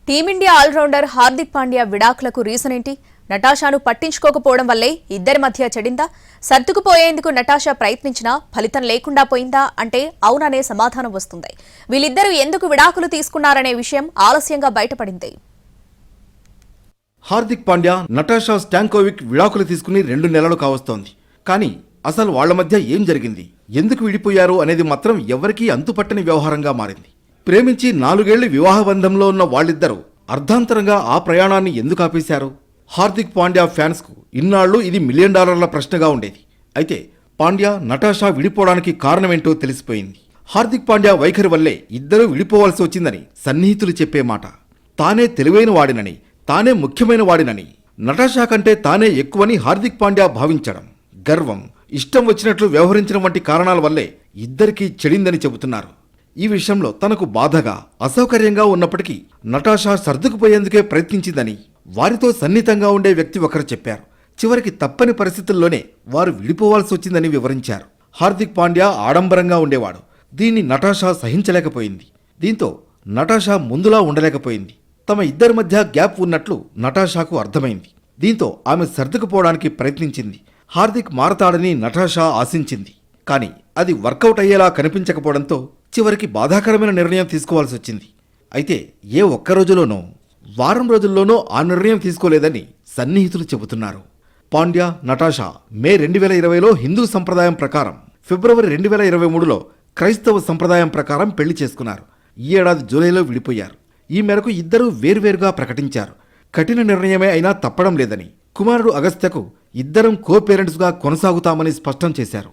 Team India allrounder Hardik Pandya విడాకులకు reason ఏంటి? నటాషాను పట్టించుకోకపోవడం వల్లే ఇద్దరి మధ్య చెడిందా? సర్దుకుపోయేందుకు నటాషా ప్రయత్నించినా ఫలితం లేకుండా పోయిందా అంటే అవుననే సమాధానం వస్తుంది. వీళ్ళిద్దరూ ఎందుకు విడాకులు తీసుకున్నారనే విషయం ఆలస్యంగా బయటపడింది. హార్దిక్ పాండ్యా, నటాషా స్టాంకోవిక్ విడాకులు తీసుకుని 2 నెలలు కావస్తోంది. కానీ అసలు వాళ్ల మధ్య ఏం జరిగింది, ఎందుకు విడిపోయారు అనేది మాత్రం ఎవరికీ అంతుపట్టని వ్యవహారంగా మారింది. ప్రేమించి 4 ఏళ్లు వివాహ బంధంలో ఉన్న వాళ్ళిద్దరూ అర్ధాంతరంగా ఆ ప్రయాణాన్ని ఎందుకు ఆపేశారు? హార్దిక్ పాండ్యా ఫ్యాన్స్ కు ఇన్నాళ్లు ఇది $1 మిలియన్ ప్రశ్నగా ఉండేది. అయితే పాండ్యా, నటాషా విడిపోవడానికి కారణమేంటో తెలిసిపోయింది. హార్దిక్ పాండ్యా వైఖరి వల్లే ఇద్దరూ విడిపోవాల్సి వచ్చిందని సన్నిహితులు చెప్పే మాట. తానే తెలివైన వాడినని, తానే ముఖ్యమైన వాడినని, నటాషా కంటే తానే ఎక్కువని హార్దిక్ పాండ్యా భావించడం, గర్వం, ఇష్టం వచ్చినట్లు వ్యవహరించడం వంటి కారణాల వల్లే ఇద్దరికీ చెడిందని చెబుతున్నారు. ఈ విషయంలో తనకు బాధగా, అసౌకర్యంగా ఉన్నప్పటికీ నటాషా సర్దుకుపోయేందుకే ప్రయత్నించిందని వారితో సన్నిహితంగా ఉండే వ్యక్తి ఒకరు చెప్పారు. చివరికి తప్పని పరిస్థితుల్లోనే వారు విడిపోవాల్సి వచ్చిందని వివరించారు. హార్దిక్ పాండ్యా ఆడంబరంగా ఉండేవాడు. దీన్ని నటాషా సహించలేకపోయింది. దీంతో నటాషా ముందులా ఉండలేకపోయింది. తమ ఇద్దరి మధ్య గ్యాప్ ఉన్నట్లు నటాషాకు అర్థమైంది. దీంతో ఆమె సర్దుకుపోవడానికి ప్రయత్నించింది. హార్దిక్ మారతాడని నటాషా ఆశించింది. కానీ అది వర్కౌట్ అయ్యేలా కనిపించకపోవడంతో చివరికి బాధాకరమైన నిర్ణయం తీసుకోవాల్సి వచ్చింది. అయితే ఏ ఒక్క రోజులోనో, వారం రోజుల్లోనో ఆ నిర్ణయం తీసుకోలేదని సన్నిహితులు చెబుతున్నారు. పాండ్యా, నటాషా మే 2020లో హిందూ సంప్రదాయం ప్రకారం, ఫిబ్రవరి 2023లో క్రైస్తవ సంప్రదాయం ప్రకారం పెళ్లి చేసుకున్నారు. ఈ ఏడాది జూలైలో విడిపోయారు. ఈ మేరకు ఇద్దరూ వేర్వేరుగా ప్రకటించారు. కఠిన నిర్ణయమే అయినా తప్పడం లేదని, కుమారుడు అగస్త్యకు ఇద్దరం కో పేరెంట్స్గా కొనసాగుతామని స్పష్టం చేశారు.